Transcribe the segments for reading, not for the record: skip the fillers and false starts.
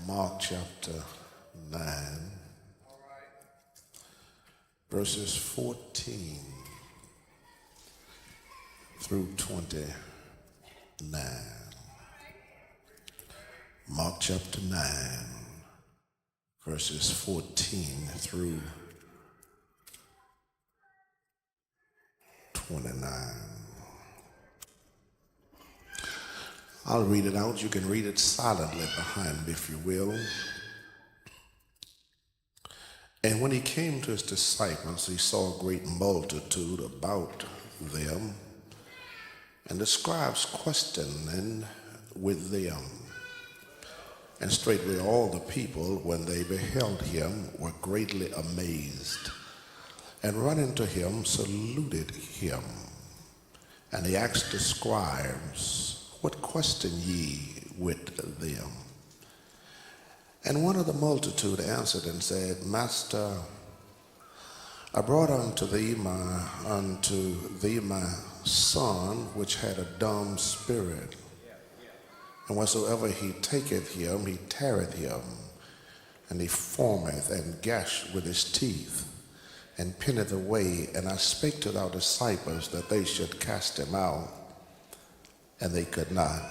Mark chapter 9, verses 14 through 29. Mark chapter 9, verses 14 through 29. I'll read it out. You can read it silently behind me, if you will. And when he came to his disciples, he saw a great multitude about them, and the scribes questioning with them. And straightway all the people, when they beheld him, were greatly amazed, and running to him, saluted him. And he asked the scribes, what question ye with them? And one of the multitude answered and said, Master, I brought unto thee my son, which had a dumb spirit. And whatsoever he taketh him, he teareth him, and he formeth and gasheth with his teeth, and pinneth away. And I spake to thy disciples that they should cast him out, and they could not.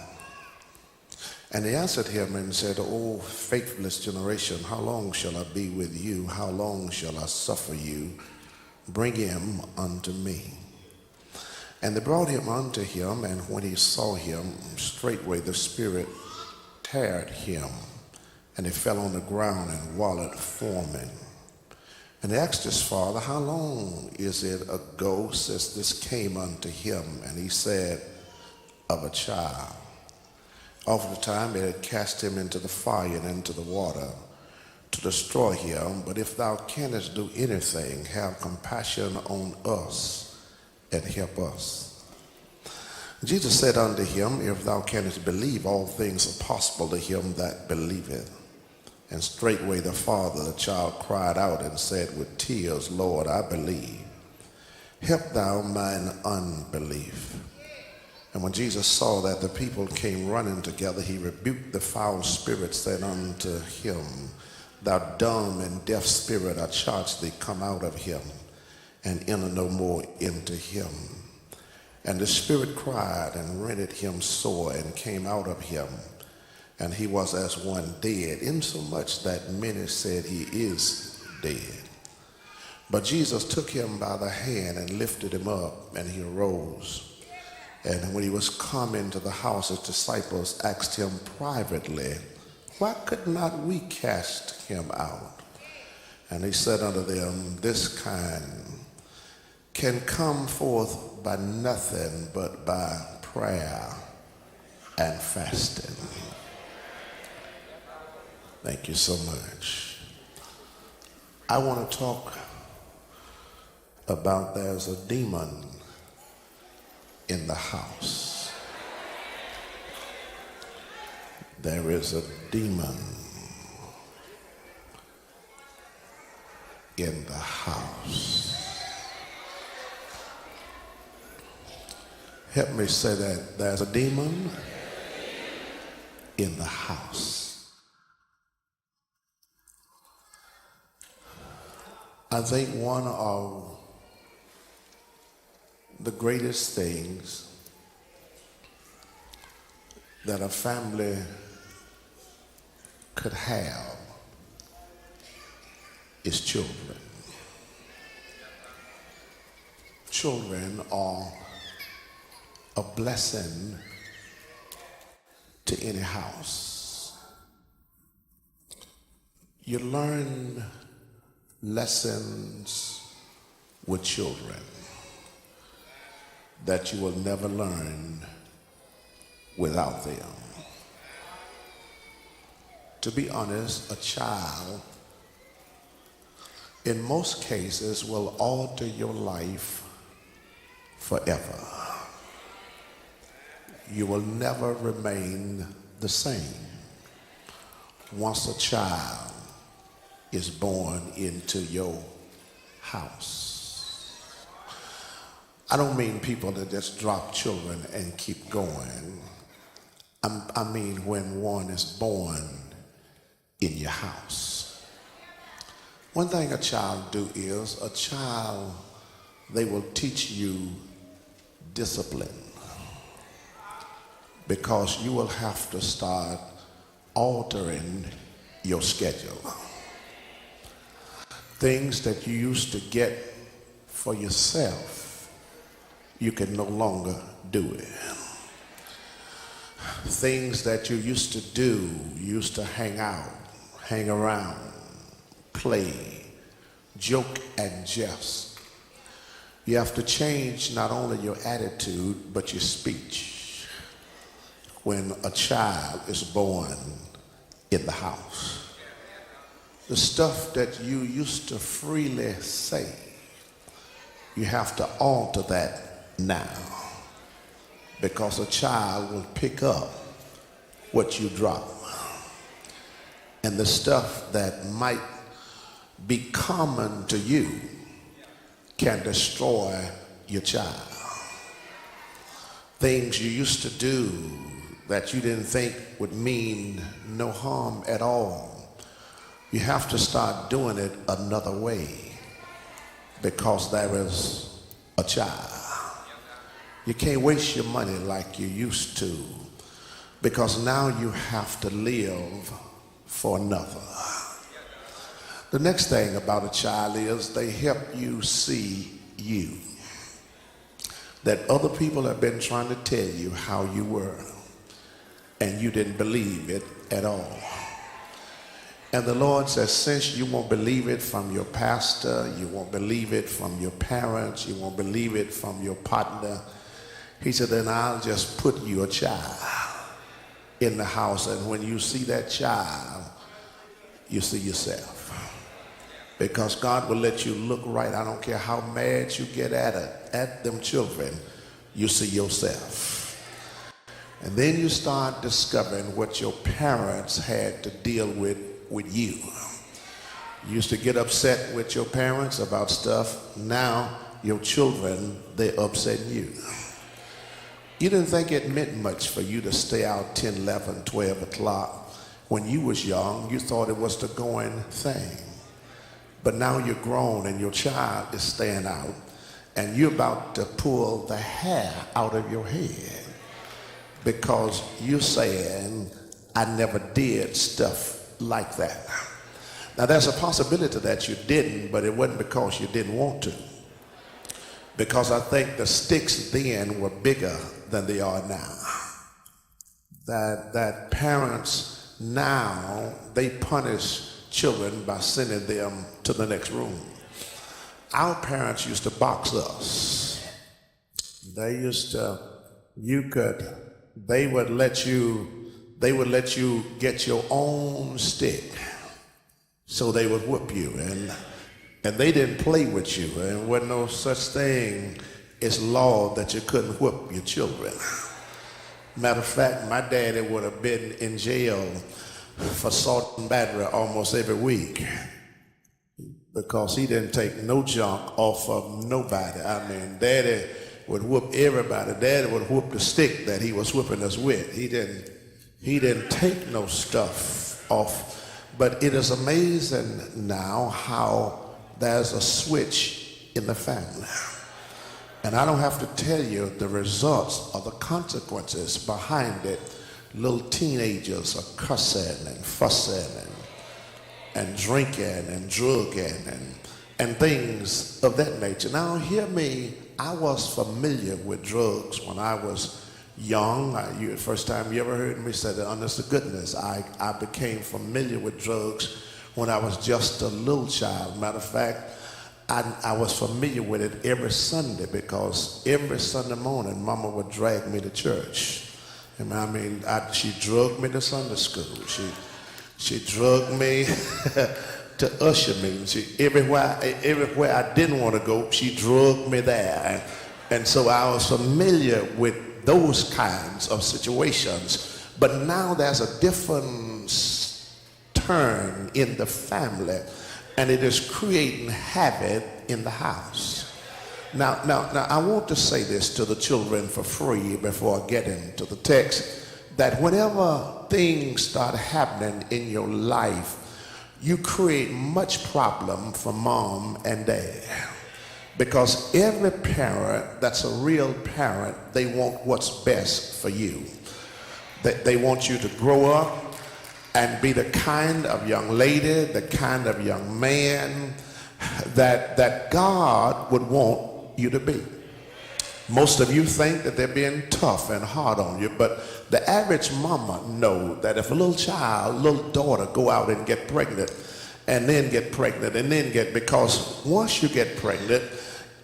And they answered him and said, O faithless generation, how long shall I be with you? How long shall I suffer you? Bring him unto me. And they brought him unto him, and when he saw him, straightway the spirit teared him, and he fell on the ground and wallowed foaming. And he asked his father, how long is it ago since this came unto him? And he said, of a child. Of the time it had cast him into the fire and into the water to destroy him. But if thou canst do anything, have compassion on us and help us. Jesus said unto him, if thou canst believe, all things are possible to him that believeth. And straightway the father of the child cried out and said with tears, Lord, I believe. Help thou mine unbelief. And when Jesus saw that the people came running together, he rebuked the foul spirit, said unto him, thou dumb and deaf spirit, I charge thee, come out of him, and enter no more into him. And the spirit cried and rended him sore, and came out of him, and he was as one dead, insomuch that many said he is dead. But Jesus took him by the hand and lifted him up, and he arose. And when he was come into the house, his disciples asked him privately, why could not we cast him out? And he said unto them, this kind can come forth by nothing but by prayer and fasting. Thank you so much. I want to talk about there's a demon in the house. There is a demon in the house. Help me say that. There's a demon in the house. I think one of the greatest things that a family could have is children. Children are a blessing to any house. You learn lessons with children that you will never learn without them. To be honest, a child, in most cases, will alter your life forever. You will never remain the same once a child is born into your house. I don't mean people that just drop children and keep going. I mean when one is born, in your house. One thing a child do is a child, they will teach you discipline, because you will have to start altering your schedule. Things that you used to get for yourself, you can no longer do it. Things that you used to do, you used to hang out, hang around, play, joke and jest. You have to change not only your attitude, but your speech when a child is born in the house. The stuff that you used to freely say, you have to alter that now, because a child will pick up what you drop. And the stuff that might be common to you can destroy your child. Things you used to do that you didn't think would mean no harm at all, you have to start doing it another way, because there is a child. You can't waste your money like you used to, because now you have to live for another. The next thing about a child is they help you see you. That other people have been trying to tell you how you were, and you didn't believe it at all. And the Lord says, since you won't believe it from your pastor, you won't believe it from your parents, you won't believe it from your partner, he said, then I'll just put you a child in the house, and when you see that child, you see yourself. Because God will let you look right. I don't care how mad you get at them children, you see yourself. And then you start discovering what your parents had to deal with you. You used to get upset with your parents about stuff. Now your children, they upset you. You didn't think it meant much for you to stay out 10, 11, 12 o'clock. When you was young, you thought it was the going thing. But now you're grown and your child is staying out, and you're about to pull the hair out of your head because you're saying, I never did stuff like that. Now there's a possibility that you didn't, but it wasn't because you didn't want to. Because I think the sticks then were bigger than they are now. That parents now, they punish children by sending them to the next room. Our parents used to box us. They used to, they would let you get your own stick, so they would whoop you, and they didn't play with you. And wasn't no such thing as law that you couldn't whoop your children. Matter of fact, my daddy would have been in jail for assault and battery almost every week, because he didn't take no junk off of nobody. I mean, daddy would whoop everybody. Daddy would whoop the stick that he was whooping us with. He didn't take no stuff off. But it is amazing now how there's a switch in the family. And I don't have to tell you the results or the consequences behind it. Little teenagers are cussing and fussing and drinking and drugging and things of that nature. Now hear me, I was familiar with drugs when I was young. The first time you ever heard me say that, honest to goodness, I became familiar with drugs when I was just a little child. Matter of fact, I was familiar with it every Sunday, because every Sunday morning Mama would drag me to church. And I mean, she drugged me to Sunday school. She drugged me to usher me. Everywhere I didn't want to go, she drugged me there. And so I was familiar with those kinds of situations. But now there's a different turn in the family, and it is creating havoc in the house. Now, I want to say this to the children for free before I get into the text, that whenever things start happening in your life, you create much problem for mom and dad. Because every parent that's a real parent, they want what's best for you. They want you to grow up and be the kind of young lady, the kind of young man that God would want you to be. Most of you think that they're being tough and hard on you, but the average mama knows that if a little child, little daughter go out and get pregnant and then get pregnant and then get, because once you get pregnant,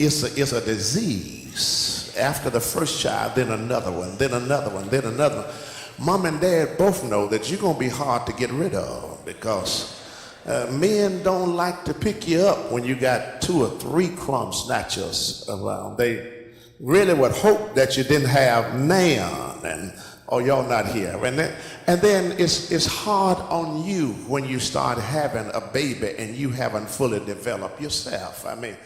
it's a disease. After the first child, then another one, then another one, then another one. Mom and dad both know that you're going to be hard to get rid of, because men don't like to pick you up when you got 2 or 3 crumb snatchers around. They really would hope that you didn't have none, and oh, y'all not here. And then it's hard on you when you start having a baby and you haven't fully developed yourself. I mean,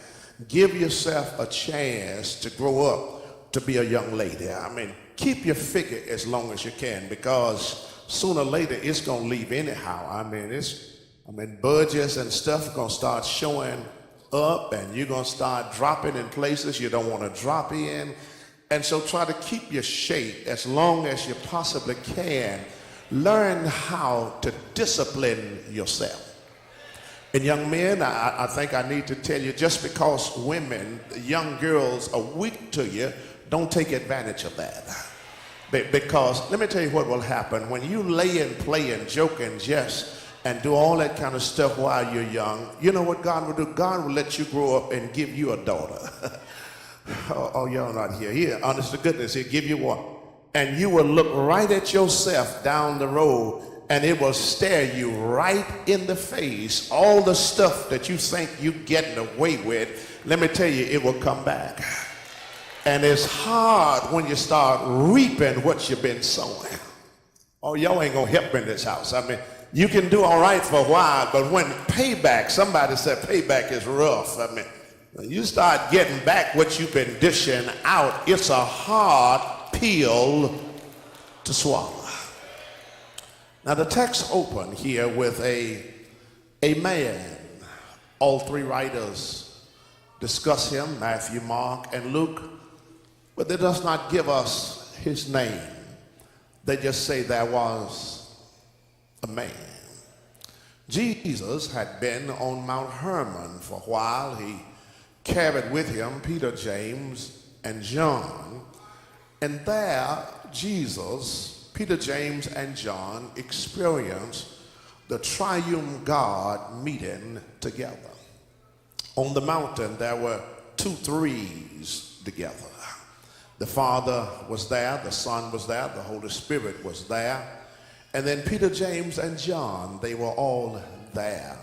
give yourself a chance to grow up to be a young lady. I mean, keep your figure as long as you can, because sooner or later it's gonna leave anyhow. I mean, budgets and stuff are gonna start showing up, and you're gonna start dropping in places you don't want to drop in. And so try to keep your shape as long as you possibly can. Learn how to discipline yourself. And young men, I think I need to tell you, just because women, young girls are weak to you, don't take advantage of that. Because let me tell you what will happen. When you lay and play and joke and jest and do all that kind of stuff while you're young, you know what God will do? God will let you grow up and give you a daughter. Oh, y'all not here. Here, honest to goodness, he'll give you one. And you will look right at yourself down the road, and it will stare you right in the face. All the stuff that you think you're getting away with, let me tell you, it will come back. And it's hard when you start reaping what you've been sowing. Oh, y'all ain't gonna help me in this house. I mean, you can do all right for a while, but when payback, somebody said payback is rough. I mean, when you start getting back what you've been dishing out, it's a hard pill to swallow. Now the text open here with a man. All 3 writers discuss him, Matthew, Mark, and Luke, but they does not give us his name. They just say there was a man. Jesus had been on Mount Hermon for a while. He carried with him Peter, James, and John. And there, Jesus, Peter, James, and John experienced the triune God meeting together. On the mountain, there were 2 threes together. The Father was there, the Son was there, the Holy Spirit was there. And then Peter, James, and John, they were all there.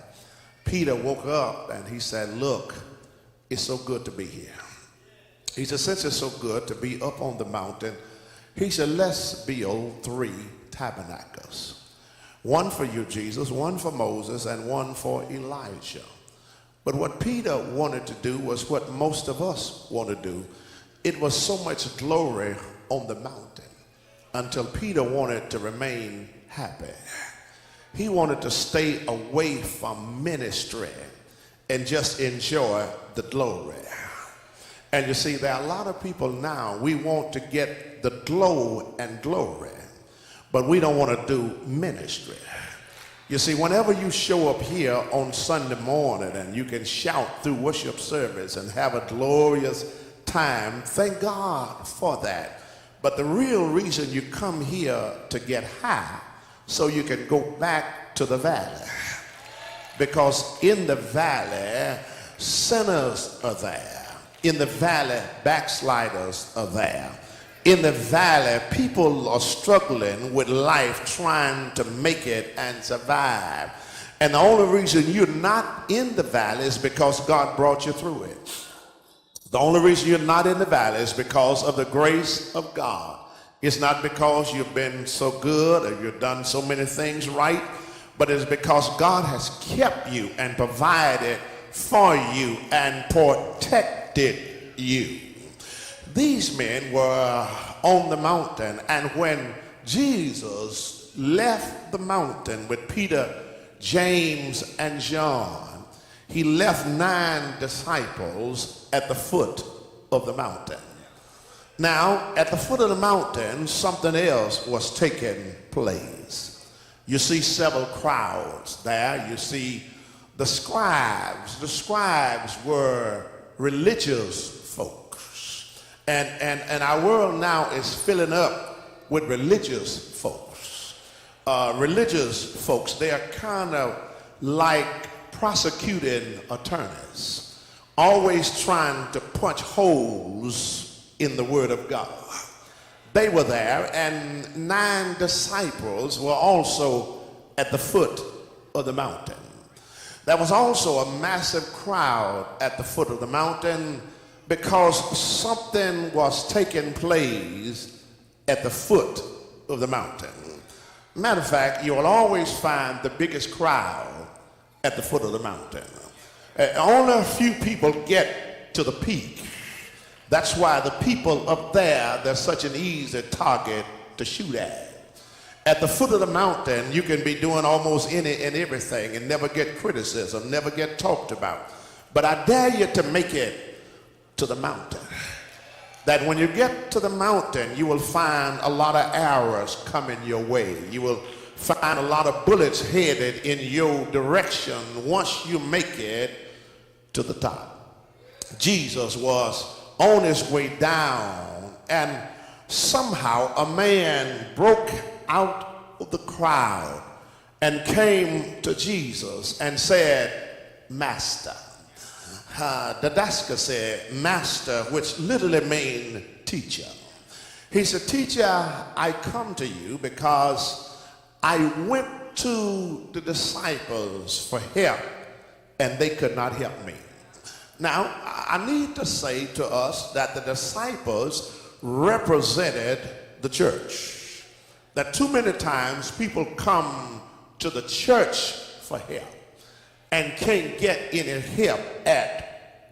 Peter woke up and he said, look, it's so good to be here. He said, since it's so good to be up on the mountain, he said, let's build 3 tabernacles. One for you, Jesus, one for Moses, and one for Elijah. But what Peter wanted to do was what most of us want to do. It was so much glory on the mountain until Peter wanted to remain happy. He wanted to stay away from ministry and just enjoy the glory. And you see, there are a lot of people now, we want to get the glow and glory, but we don't want to do ministry. You see, whenever you show up here on Sunday morning and you can shout through worship service and have a glorious time, thank God for that. But the real reason you come here to get high, so you can go back to the valley. Because in the valley, sinners are there. In the valley, backsliders are there. In the valley, people are struggling with life, trying to make it and survive. And the only reason you're not in the valley is because God brought you through it. The only reason you're not in the valley is because of the grace of God. It's not because you've been so good or you've done so many things right, but it's because God has kept you and provided for you and protected you. These men were on the mountain, and when Jesus left the mountain with Peter, James, and John. He left 9 disciples at the foot of the mountain. Now, at the foot of the mountain, something else was taking place. You see several crowds there. You see the scribes. The scribes were religious folks. And our world now is filling up with religious folks. Religious folks, they are kind of like prosecuting attorneys, always trying to punch holes in the Word of God. They were there, and 9 disciples were also at the foot of the mountain. There was also a massive crowd at the foot of the mountain because something was taking place at the foot of the mountain. Matter of fact, you will always find the biggest crowd at the foot of the mountain. Only a few people get to the peak. That's why the people up there, they're such an easy target to shoot at. At the foot of the mountain, you can be doing almost any and everything and never get criticism, never get talked about. But I dare you to make it to the mountain. That when you get to the mountain, you will find a lot of arrows coming your way. You will find a lot of bullets headed in your direction once you make it to the top. Jesus was on his way down, and somehow a man broke out of the crowd and came to Jesus and said, Master. Didasca said, Master, which literally means teacher. He said, Teacher, I come to you because I went to the disciples for help and they could not help me. Now, I need to say to us that the disciples represented the church. That too many times people come to the church for help and can't get any help at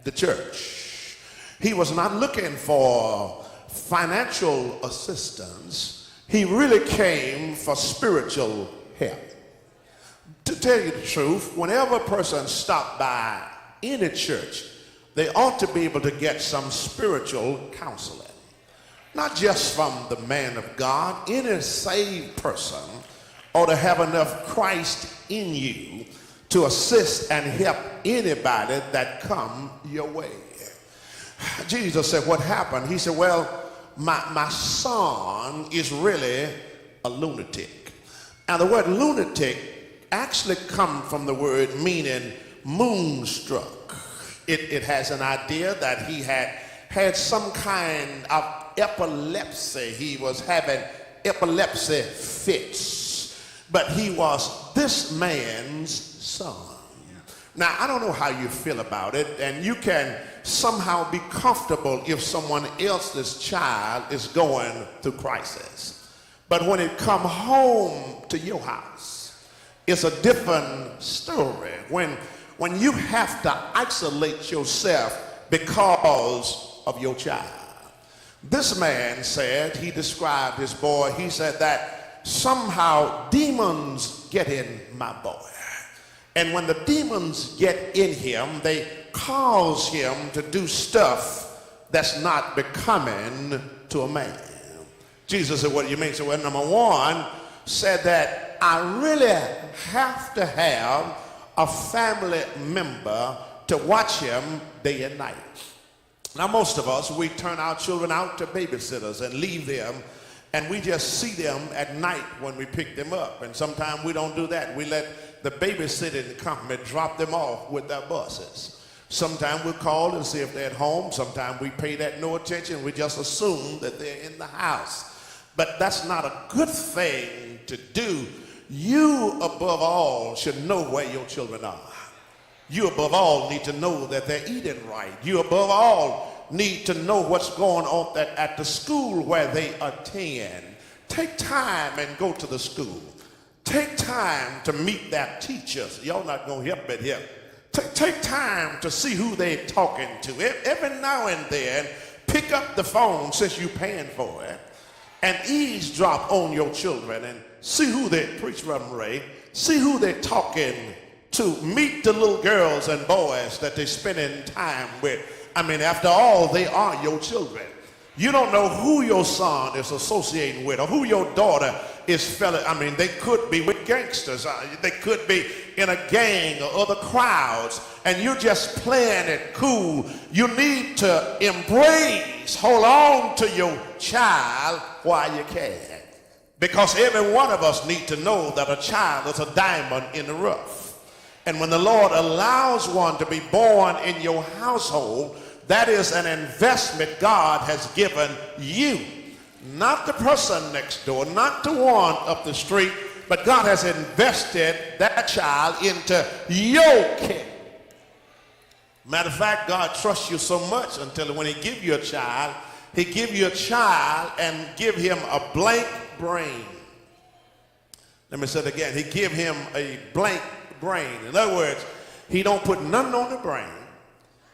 the church. He was not looking for financial assistance. He really came for spiritual help. To tell you the truth, whenever a person stops by any church, they ought to be able to get some spiritual counseling. Not just from the man of God. Any saved person ought to have enough Christ in you to assist and help anybody that come your way. Jesus said, what happened? He said, well, my son is really a lunatic. Now, the word lunatic actually comes from the word meaning moonstruck. It has an idea that he had some kind of epilepsy. He was having epilepsy fits. But he was this man's son. Now, I don't know how you feel about it, and you can somehow be comfortable if someone else's child is going through crisis. But when it come home to your house, it's a different story. When you have to isolate yourself because of your child. This man said, he described his boy, he said that somehow demons get in my boy. And when the demons get in him, they cause him to do stuff that's not becoming to a man. Jesus said, what do you mean? So, well, number one, said that I really have to have a family member to watch him day and night. Now, most of us, we turn our children out to babysitters and leave them, and we just see them at night when we pick them up. And sometimes we don't do that. We let the babysitting company drop them off with their buses. Sometimes we'll call and see if they're at home. Sometimes we pay that no attention. We just assume that they're in the house. But that's not a good thing to do. You, above all, should know where your children are. You, above all, need to know that they're eating right. You, above all, need to know what's going on at the school where they attend. Take time and go to the school. Take time to meet their teachers. Y'all not going to help it here. Take time to see who they're talking to. Every now and then, pick up the phone since you're paying for it and eavesdrop on your children and see who they preach, Reverend Ray, see who they're talking to. Meet the little girls and boys that they're spending time with. I mean, after all, they are your children. You don't know who your son is associating with or who your daughter is they could be with gangsters. They could be in a gang or other crowds, and you're just playing it cool. You need to embrace, hold on to your child while you can. Because every one of us need to know that a child is a diamond in the rough. And when the Lord allows one to be born in your household, that is an investment God has given you. Not the person next door, not the one up the street, but God has invested that child into your care. Matter of fact, God trusts you so much until when he give you a child, he give you a child and give him a blank brain. Let me say it again. He give him a blank brain. In other words, he don't put nothing on the brain.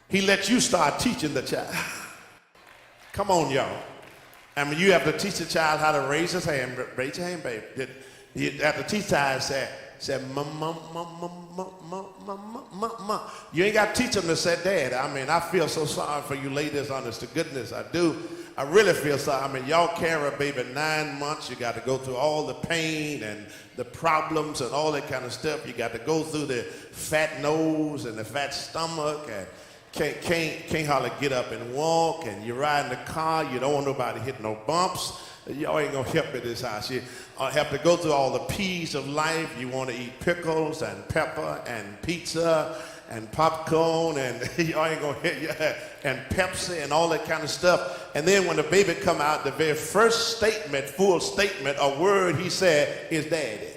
He lets you start teaching the child. Come on, y'all. I mean, you have to teach the child how to raise his hand. Raise your hand, baby. You have to teach the child, say, ma. You ain't got to teach them to say dad. I mean, I feel so sorry for you ladies, honest to goodness, I do. I really feel sorry. I mean, y'all carry a baby 9 months. You got to go through all the pain and the problems and all that kind of stuff. You got to go through the fat nose and the fat stomach and can't hardly get up and walk, and you ride in the car, you don't want nobody hit no bumps. Y'all ain't gonna help me this house. You have to go through all the P's of life. You want to eat pickles and pepper and pizza and popcorn and y'all ain't gonna hit you, and Pepsi and all that kind of stuff. And then when the baby come out, the very first statement, full statement, a word he said is daddy.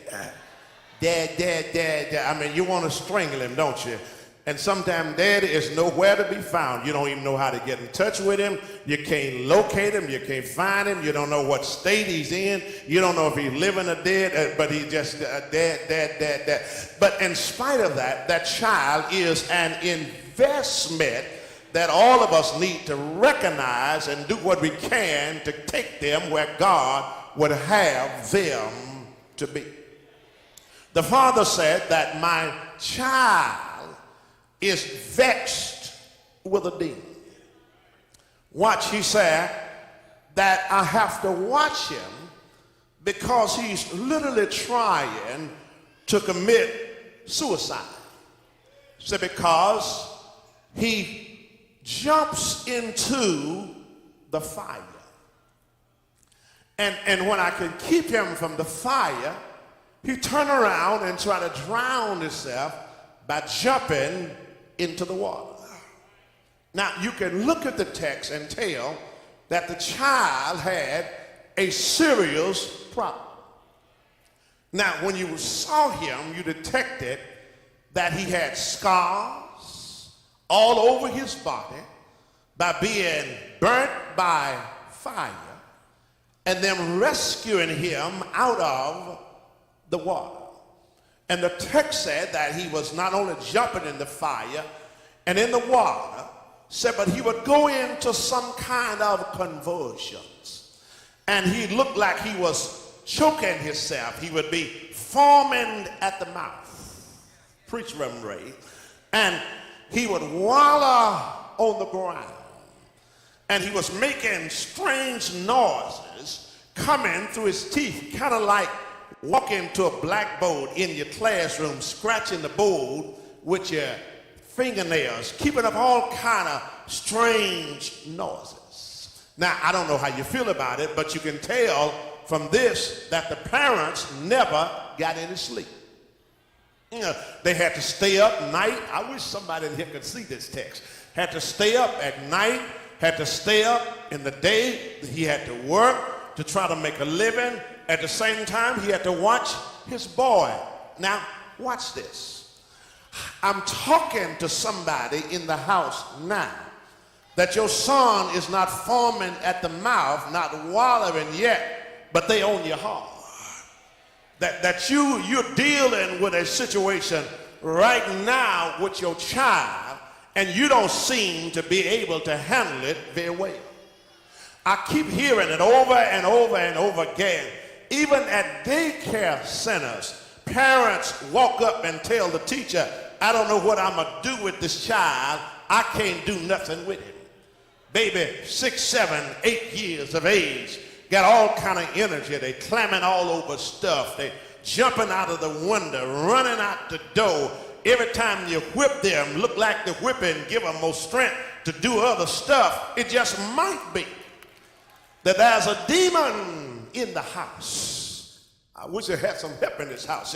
Dad. I mean, you want to strangle him, don't you? And sometimes daddy is nowhere to be found. You don't even know how to get in touch with him. You can't locate him. You can't find him. You don't know what state he's in. You don't know if he's living or dead, but he just dad. But in spite of that, that child is an investment that all of us need to recognize and do what we can to take them where God would have them to be. The father said that my child is vexed with a demon. Watch, he said that I have to watch him because he's literally trying to commit suicide. So because he jumps into the fire. And when I can keep him from the fire, he turn around and try to drown himself by jumping into the water. Now, you can look at the text and tell that the child had a serious problem. Now, when you saw him, you detected that he had scars all over his body by being burnt by fire and then rescuing him out of the water. And the text said that he was not only jumping in the fire and in the water, but he would go into some kind of convulsions. And he looked like he was choking himself. He would be foaming at the mouth. Preach, Reverend Ray. And he would wallow on the ground. And he was making strange noises coming through his teeth, kind of like walking to a blackboard in your classroom, scratching the board with your fingernails, keeping up all kind of strange noises. Now, I don't know how you feel about it, but you can tell from this that the parents never got any sleep. You know, they had to stay up night. I wish somebody in here could see this text. Had to stay up at night, had to stay up in the day. He had to work to try to make a living. At the same time, he had to watch his boy. Now, watch this. I'm talking to somebody in the house now that your son is not foaming at the mouth, not wallowing yet, but they own your heart. That you're dealing with a situation right now with your child, and you don't seem to be able to handle it very well. I keep hearing it over and over and over again. Even at daycare centers, parents walk up and tell the teacher, I don't know what I'm going to do with this child. I can't do nothing with him. Baby, 6, 7, 8 years of age, got all kind of energy. They climbing all over stuff. They jumping out of the window, running out the door. Every time you whip them, look like the whipping give them more strength to do other stuff. It just might be that there's a demon in the house. I wish I had some help in this house.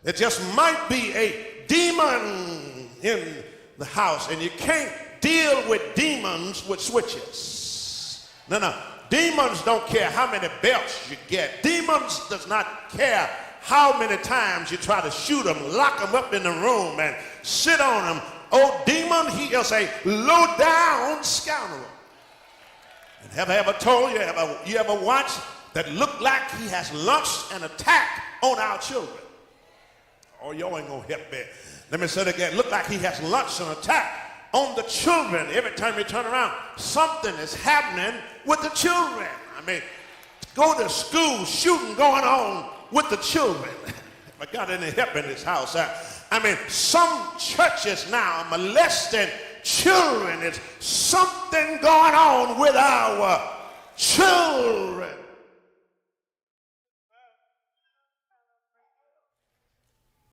It just might be a demon in the house, and you can't deal with demons with switches. No. Demons don't care how many belts you get. Demons does not care how many times you try to shoot them, lock them up in the room and sit on them. Oh, demon, he is a low-down scoundrel. And have I ever told you, you ever watched that look like he has launched an attack on our children? Oh, y'all ain't gonna help me. Let me say it again. Look like he has launched an attack on the children. Every time you turn around, something is happening with the children. I mean, go to school, shooting going on with the children. If I got any help in this house, I mean, some churches now are molesting children. It's something going on with our children.